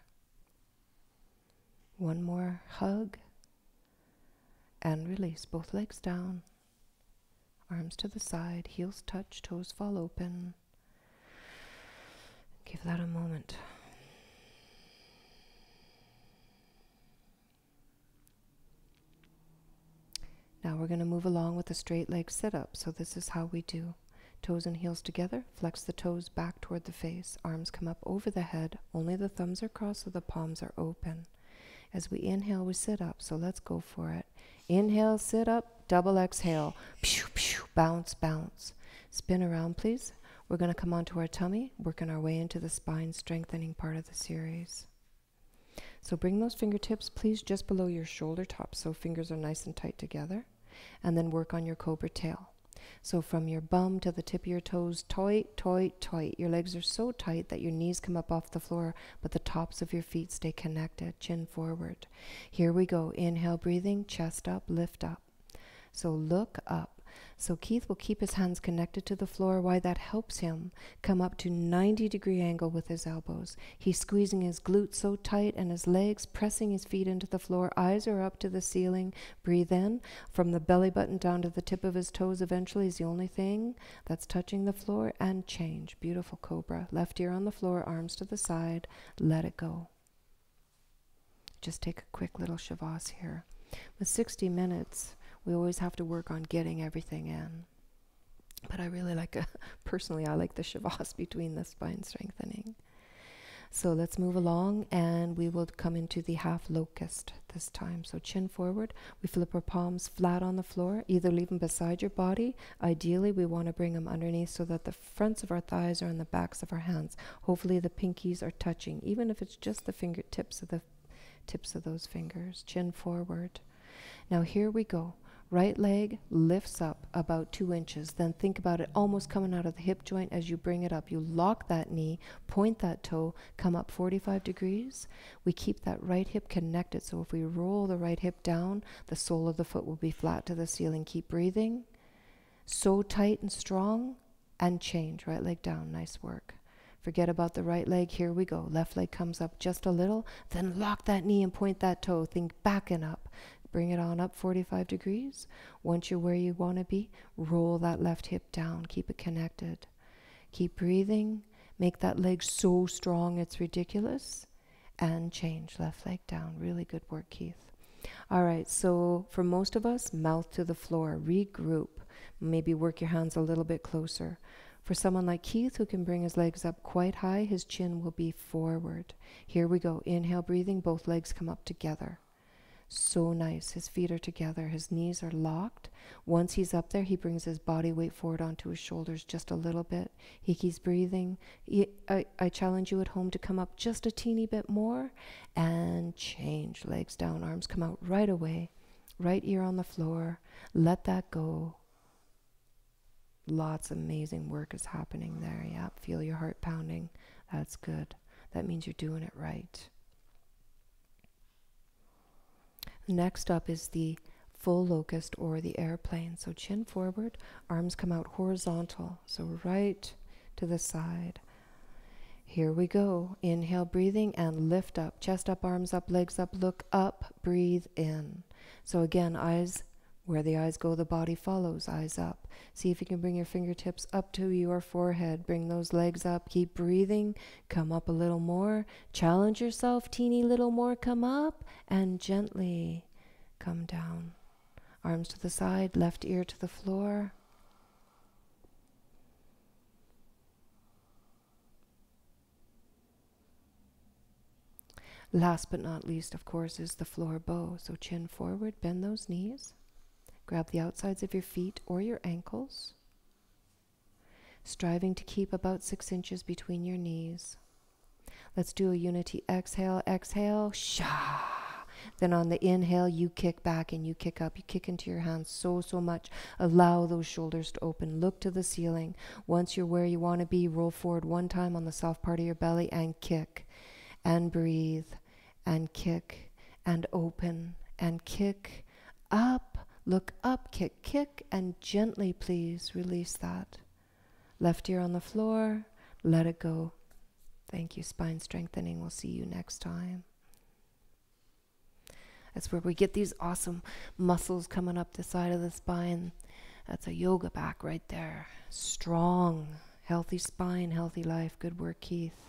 One more hug. And release. Both legs down. Arms to the side. Heels touch. Toes fall open. Give that a moment. Now we're going to move along with a straight leg sit-up. So this is how we do. Toes and heels together. Flex the toes back toward the face. Arms come up over the head. Only the thumbs are crossed so the palms are open. As we inhale, we sit up. So let's go for it. Inhale, sit up. Double exhale. Pew, pew, bounce, bounce. Spin around, please. We're going to come onto our tummy, working our way into the spine strengthening part of the series. So bring those fingertips, please, just below your shoulder top so fingers are nice and tight together. And then work on your cobra tail. So from your bum to the tip of your toes, tight, tight, tight. Your legs are so tight that your knees come up off the floor, but the tops of your feet stay connected, chin forward. Here we go. Inhale, breathing, chest up, lift up. So look up. So Keith will keep his hands connected to the floor. Why? That helps him come up to 90-degree angle with his elbows. He's squeezing his glutes so tight and his legs, pressing his feet into the floor. Eyes are up to the ceiling. Breathe in from the belly button down to the tip of his toes. Eventually is the only thing that's touching the floor. And change. Beautiful cobra. Left ear on the floor, arms to the side. Let it go. Just take a quick little shavas here. With 60 minutes, we always have to work on getting everything in. But I really like, personally, I like the shavas between the spine strengthening. So let's move along and we will come into the half locust this time. So chin forward, we flip our palms flat on the floor, either leave them beside your body. Ideally, we want to bring them underneath so that the fronts of our thighs are on the backs of our hands. Hopefully the pinkies are touching, even if it's just the fingertips of the tips of those fingers. Chin forward. Now here we go. Right leg lifts up about 2 inches. Then think about it almost coming out of the hip joint as you bring it up. You lock that knee, point that toe, come up 45 degrees. We keep that right hip connected. So if we roll the right hip down, the sole of the foot will be flat to the ceiling. Keep breathing. So tight and strong. And change. Right leg down. Nice work. Forget about the right leg. Here we go. Left leg comes up just a little. Then lock that knee and point that toe. Think back and up. Bring it on up 45 degrees. Once you're where you want to be, roll that left hip down. Keep it connected. Keep breathing. Make that leg so strong it's ridiculous. And change. Left leg down. Really good work, Keith. All right, so for most of us, mouth to the floor. Regroup. Maybe work your hands a little bit closer. For someone like Keith, who can bring his legs up quite high, his chin will be forward. Here we go. Inhale, breathing. Both legs come up together. So nice. His feet are together. His knees are locked. Once he's up there, he brings his body weight forward onto his shoulders just a little bit. He keeps breathing. I challenge you at home to come up just a teeny bit more and change. Legs down, arms come out right away. Right ear on the floor. Let that go. Lots of amazing work is happening there. Yeah, feel your heart pounding. That's good. That means you're doing it right. Next up is the full locust or the airplane. So chin forward, arms come out horizontal. So right to the side. Here we go. Inhale, breathing, and lift up. Chest up, arms up, legs up, look up, breathe in. So again, eyes, where the eyes go, the body follows. Eyes up. See if you can bring your fingertips up to your forehead. Bring those legs up. Keep breathing. Come up a little more. Challenge yourself. Teeny little more. Come up and gently come down. Arms to the side. Left ear to the floor. Last but not least, of course, is the floor bow. So chin forward. Bend those knees. Grab the outsides of your feet or your ankles, striving to keep about 6 inches between your knees. Let's do a unity exhale, exhale, sha. Then on the inhale, you kick back and you kick up. You kick into your hands so much. Allow those shoulders to open. Look to the ceiling. Once you're where you want to be, roll forward one time on the soft part of your belly and kick. And breathe. And kick. And open. And kick. Up. Look up. Kick. Kick. And gently, please, release that. Left ear on the floor. Let it go. Thank you, spine strengthening. We'll see you next time. That's where we get these awesome muscles coming up the side of the spine. That's a yoga back right there. Strong, healthy spine, healthy life. Good work, Keith.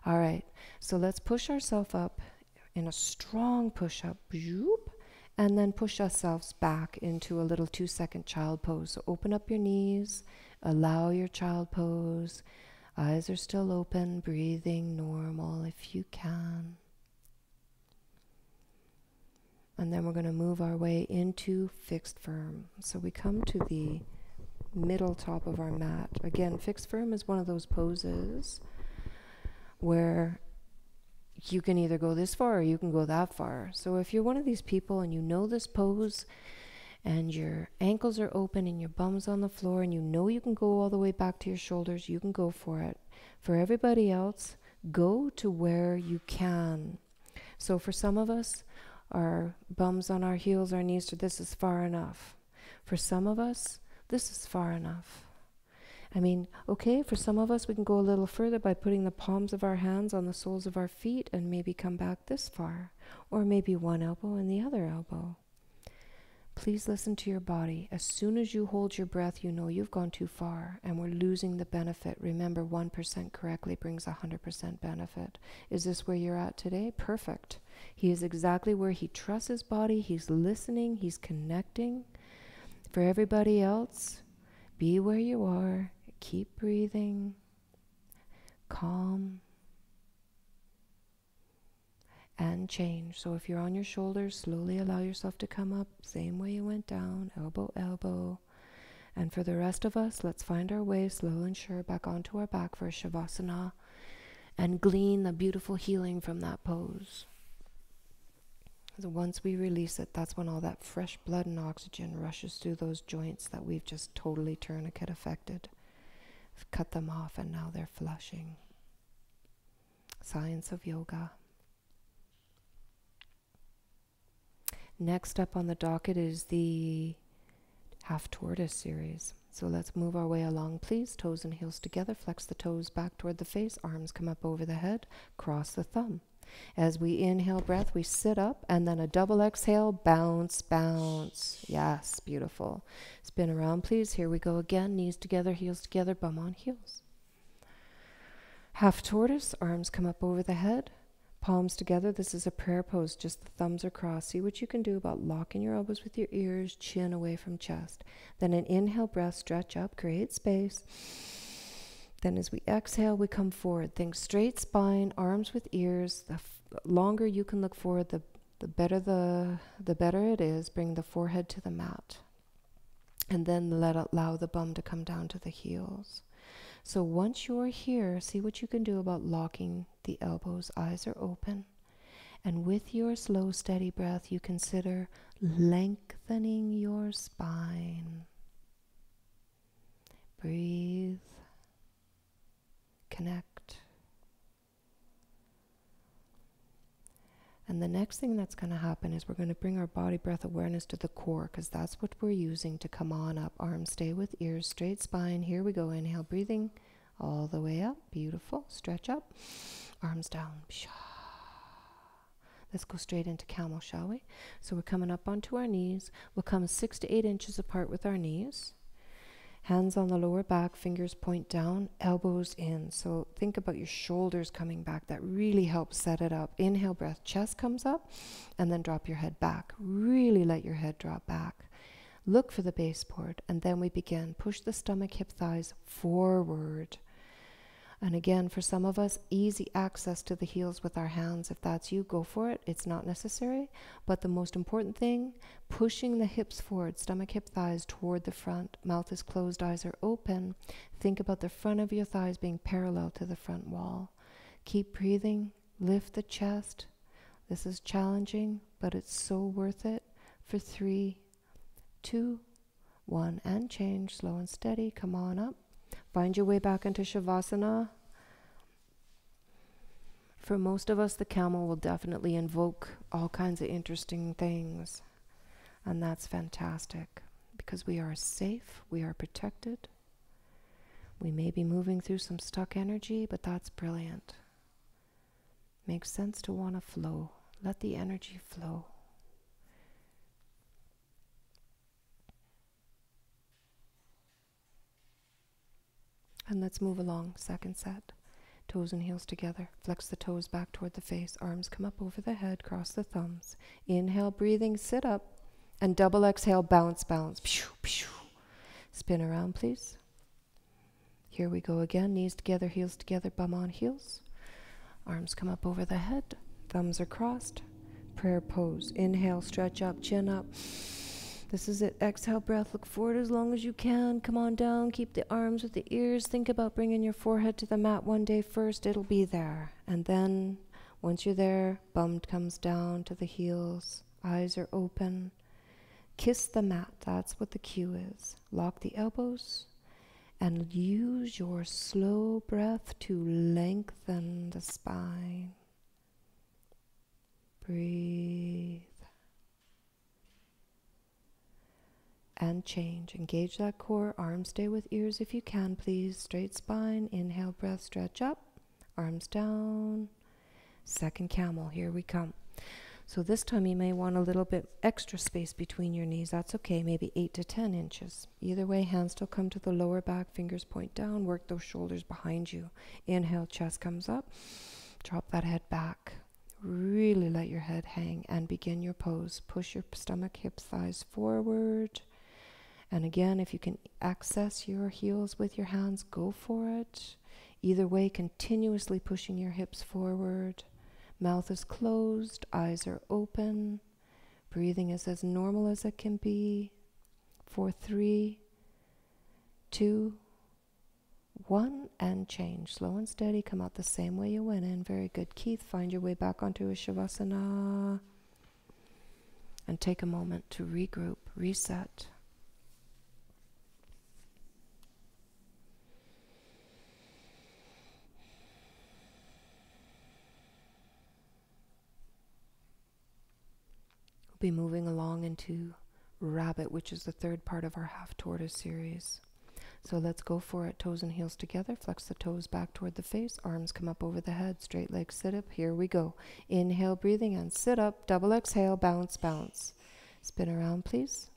All right, so let's push ourselves up in a strong push-up. And then push ourselves back into a little 2-second child pose. So open up your knees. Allow your child pose. Eyes are still open, breathing normal if you can. And then we're going to move our way into fixed firm. So we come to the middle top of our mat. Again, fixed firm is one of those poses where you can either go this far or you can go that far. So if you're one of these people and you know this pose, and your ankles are open and your bum's on the floor and you know you can go all the way back to your shoulders, you can go for it. For everybody else, go to where you can. So for some of us, our bums on our heels, our knees, this is far enough. For some of us, this is far enough. I mean, okay, for some of us, we can go a little further by putting the palms of our hands on the soles of our feet and maybe come back this far, or maybe one elbow and the other elbow. Please listen to your body. As soon as you hold your breath, you know you've gone too far and we're losing the benefit. Remember, 1% correctly brings 100% benefit. Is this where you're at today? Perfect. He is exactly where he trusts his body. He's listening. He's connecting. For everybody else, be where you are. Keep breathing. Calm. And change. So if you're on your shoulders, slowly allow yourself to come up, same way you went down, elbow, elbow. And for the rest of us, let's find our way slow and sure back onto our back for a Shavasana and glean the beautiful healing from that pose. So once we release it, that's when all that fresh blood and oxygen rushes through those joints that we've just totally tourniquet affected. We've cut them off and now they're flushing. Science of yoga. Next up on the docket is the half tortoise series. So let's move our way along, please. Toes and heels together. Flex the toes back toward the face. Arms come up over the head. Cross the thumb. As we inhale breath, we sit up and then a double exhale. Bounce, bounce. Yes, beautiful. Spin around, please. Here we go again. Knees together, heels together, bum on heels. Half tortoise. Arms come up over the head. Palms together. This is a prayer pose, just the thumbs are crossed. See what you can do about locking your elbows with your ears, chin away from chest. Then an inhale breath, stretch up, create space. Then as we exhale, we come forward. Think straight spine, arms with ears. The longer you can look forward, the better it is. Bring the forehead to the mat. And then allow the bum to come down to the heels. So once you're here, see what you can do about locking the elbows. Eyes are open. And with your slow, steady breath, you consider lengthening your spine. Breathe. Connect. And the next thing that's going to happen is we're going to bring our body breath awareness to the core, because that's what we're using to come on up. Arms stay with ears, straight spine. Here we go. Inhale, breathing all the way up. Beautiful. Stretch up. Arms down. Let's go straight into camel, shall we? So we're coming up onto our knees. We'll come 6 to 8 inches apart with our knees. Hands on the lower back, fingers point down, elbows in. So think about your shoulders coming back. That really helps set it up. Inhale, breath, chest comes up, and then drop your head back. Really let your head drop back. Look for the baseboard, and then we begin. Push the stomach, hip, thighs forward. And again, for some of us, easy access to the heels with our hands. If that's you, go for it. It's not necessary. But the most important thing, pushing the hips forward, stomach, hip, thighs toward the front. Mouth is closed, eyes are open. Think about the front of your thighs being parallel to the front wall. Keep breathing. Lift the chest. This is challenging, but it's so worth it. For 3, 2, 1, and change. Slow and steady. Come on up. Find your way back into Shavasana. For most of us, the camel will definitely invoke all kinds of interesting things. And that's fantastic because we are safe, we are protected. We may be moving through some stuck energy, but that's brilliant. Makes sense to want to flow. Let the energy flow. And let's move along. Second set. Toes and heels together. Flex the toes back toward the face. Arms come up over the head. Cross the thumbs. Inhale, breathing, sit up. And double exhale, bounce, bounce. Pew, pew. Spin around, please. Here we go again. Knees together, heels together, bum on heels. Arms come up over the head. Thumbs are crossed. Prayer pose. Inhale, stretch up, chin up. This is it. Exhale, breath. Look forward as long as you can. Come on down. Keep the arms with the ears. Think about bringing your forehead to the mat one day first. It'll be there. And then, once you're there, bum comes down to the heels. Eyes are open. Kiss the mat. That's what the cue is. Lock the elbows. And use your slow breath to lengthen the spine. Breathe. And change. Engage that core. Arms stay with ears if you can, please. Straight spine. Inhale, breath, stretch up. Arms down. Second camel. Here we come. So this time you may want a little bit extra space between your knees. That's okay. Maybe 8 to 10 inches. Either way, hands still come to the lower back. Fingers point down. Work those shoulders behind you. Inhale, chest comes up. Drop that head back. Really let your head hang and begin your pose. Push your stomach, hips, thighs forward. And again, if you can access your heels with your hands, go for it. Either way, continuously pushing your hips forward. Mouth is closed, eyes are open. Breathing is as normal as it can be. For 3, 2, 1, and change. Slow and steady. Come out the same way you went in. Very good. Keith, find your way back onto a Shavasana. And take a moment to regroup, reset. Be moving along into rabbit, which is the third part of our half tortoise series. So let's go for it. Toes and heels together. Flex the toes back toward the face. Arms come up over the head. Straight legs sit up. Here we go. Inhale, breathing, and sit up. Double exhale, bounce, bounce. Spin around, please.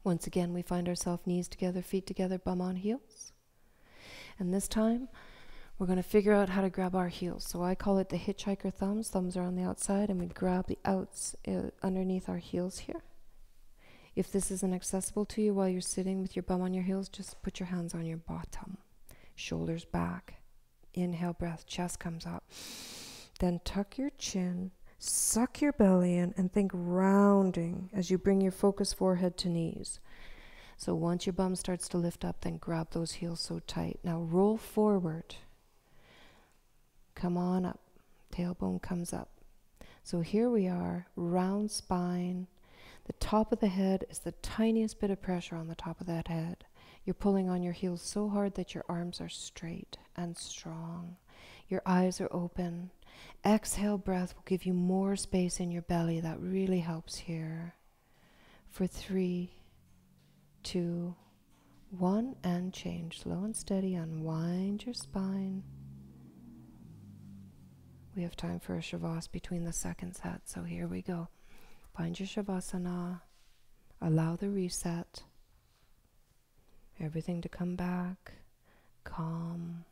Once again, we find ourselves knees together, feet together, bum on heels. And this time, we're going to figure out how to grab our heels. So I call it the hitchhiker thumbs. Thumbs are on the outside, and we grab the outs underneath our heels here. If this isn't accessible to you while you're sitting with your bum on your heels, just put your hands on your bottom. Shoulders back. Inhale, breath, chest comes up. Then tuck your chin, suck your belly in, and think rounding as you bring your focus forehead to knees. So once your bum starts to lift up, then grab those heels so tight. Now roll forward. Come on up. Tailbone comes up. So here we are, round spine. The top of the head is the tiniest bit of pressure on the top of that head. You're pulling on your heels so hard that your arms are straight and strong. Your eyes are open. Exhale breath will give you more space in your belly. That really helps here. For 3, 2, 1, and change. Slow and steady. Unwind your spine. We have time for a Shavas between the second set, so here we go. Find your Shavasana. Allow the reset. Everything to come back. Calm.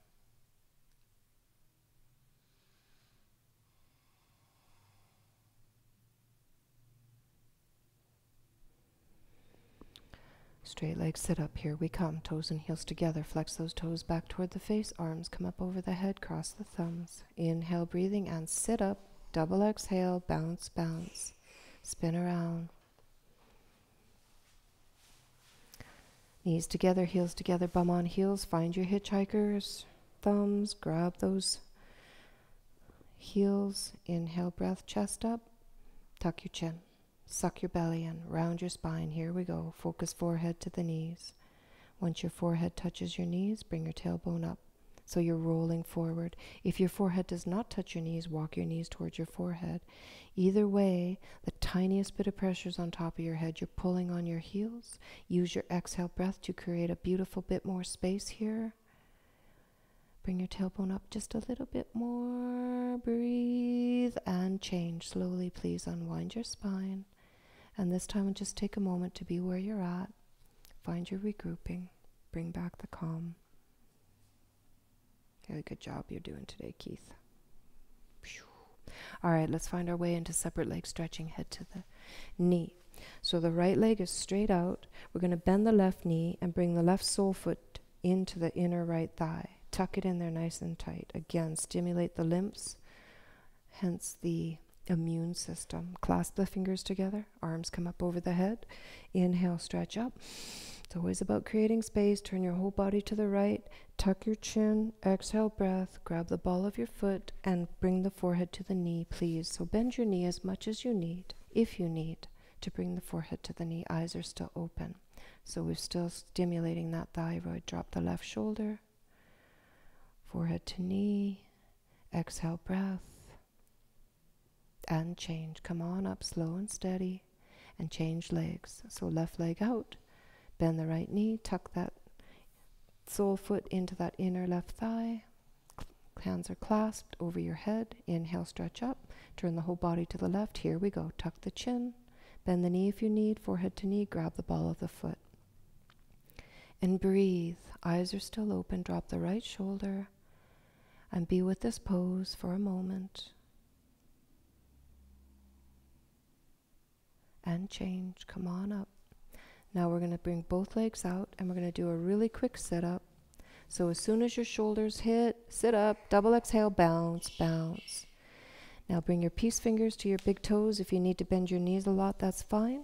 Straight legs sit up. Here we come. Toes and heels together. Flex those toes back toward the face. Arms come up over the head. Cross the thumbs. Inhale, breathing, and sit up. Double exhale. Bounce, bounce. Spin around. Knees together, heels together, bum on heels. Find your hitchhikers. Thumbs. Grab those heels, inhale, breath, chest up, tuck your chin, suck your belly in, round your spine. Here we go. Focus forehead to the knees. Once your forehead touches your knees, bring your tailbone up. So you're rolling forward. If your forehead does not touch your knees, walk your knees towards your forehead. Either way, the tiniest bit of pressure is on top of your head. You're pulling on your heels. Use your exhale breath to create a beautiful bit more space here. Bring your tailbone up just a little bit more. Breathe and change. Slowly, please unwind your spine. And this time, just take a moment to be where you're at. Find your regrouping. Bring back the calm. Really good job you're doing today, Keith. All right, let's find our way into separate leg stretching, head to the knee. So the right leg is straight out. We're going to bend the left knee and bring the left sole foot into the inner right thigh. Tuck it in there nice and tight. Again, stimulate the lymphs, hence the immune system. Clasp the fingers together. Arms come up over the head. Inhale, stretch up. It's always about creating space. Turn your whole body to the right. Tuck your chin. Exhale, breath. Grab the ball of your foot and bring the forehead to the knee, please. So bend your knee as much as you need, if you need, to bring the forehead to the knee. Eyes are still open. So we're still stimulating that thyroid. Drop the left shoulder. Forehead to knee. Exhale, breath. And change. Come on up slow and steady. And change legs. So left leg out. Bend the right knee, tuck that sole foot into that inner left thigh. Hands are clasped over your head. Inhale, stretch up. Turn the whole body to the left. Here we go. Tuck the chin. Bend the knee if you need. Forehead to knee. Grab the ball of the foot. And breathe. Eyes are still open. Drop the right shoulder. And be with this pose for a moment. And change. Come on up. Now we're going to bring both legs out and we're going to do a really quick sit-up. So as soon as your shoulders hit, sit up, double exhale, bounce, bounce. Now bring your peace fingers to your big toes. If you need to bend your knees a lot, that's fine.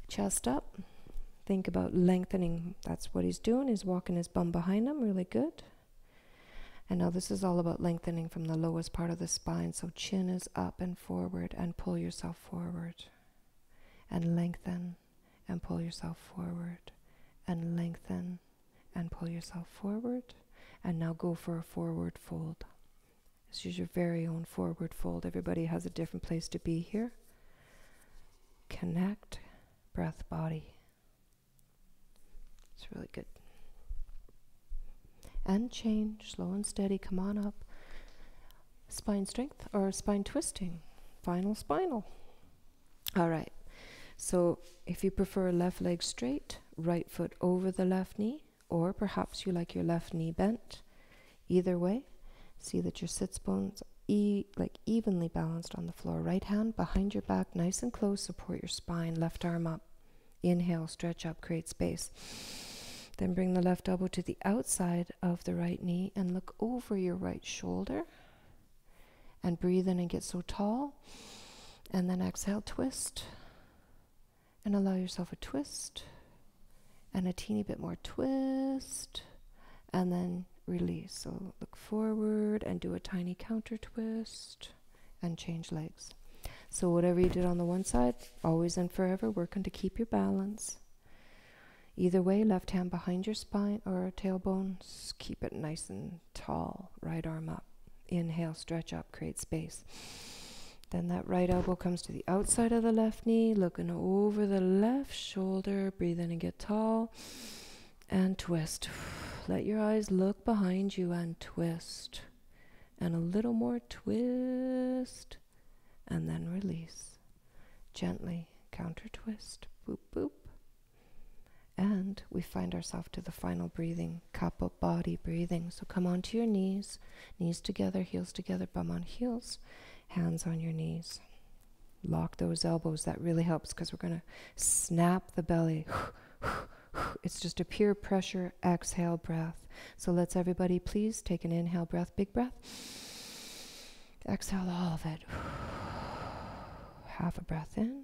Chest up. Think about lengthening. That's what he's doing. He's walking his bum behind him. Really good. And now this is all about lengthening from the lowest part of the spine. So chin is up and forward and pull yourself forward. And lengthen. And pull yourself forward, and lengthen, and pull yourself forward, and now go for a forward fold. This is your very own forward fold. Everybody has a different place to be here. Connect, breath, body. It's really good. And change, slow and steady, come on up. Spine strength, or spine twisting. Final spinal. All right. So if you prefer left leg straight, right foot over the left knee, or perhaps you like your left knee bent, either way, see that your sits bones evenly balanced on the floor. Right hand behind your back, nice and close, support your spine, left arm up. Inhale, stretch up, create space. Then bring the left elbow to the outside of the right knee and look over your right shoulder. And breathe in and get so tall. And then exhale, twist. And allow yourself a twist, and a teeny bit more twist, and then release. So look forward and do a tiny counter twist, and change legs. So whatever you did on the one side, always and forever, working to keep your balance. Either way, left hand behind your spine or tailbone, keep it nice and tall, right arm up. Inhale, stretch up, create space. Then that right elbow comes to the outside of the left knee, looking over the left shoulder. Breathe in and get tall. And twist. Let your eyes look behind you and twist. And a little more twist. And then release. Gently counter twist. Boop, boop. And we find ourselves to the final breathing, kappa body breathing. So come onto your knees. Knees together, heels together, bum on heels. Hands on your knees. Lock those elbows. That really helps because we're going to snap the belly. It's just a pure pressure exhale breath. So let's everybody please take an inhale breath, big breath. Exhale all of it. Half a breath in.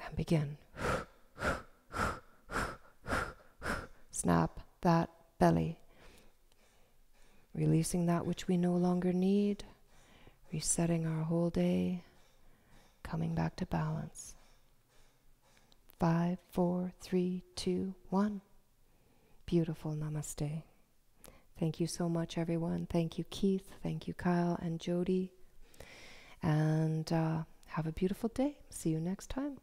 And begin. Snap that belly. Releasing that which we no longer need. resetting our whole day, coming back to balance. 5, 4, 3, 2, 1. Beautiful. Namaste. Thank you so much, everyone. Thank you, Keith. Thank you, Kyle and Jody. And have a beautiful day. See you next time.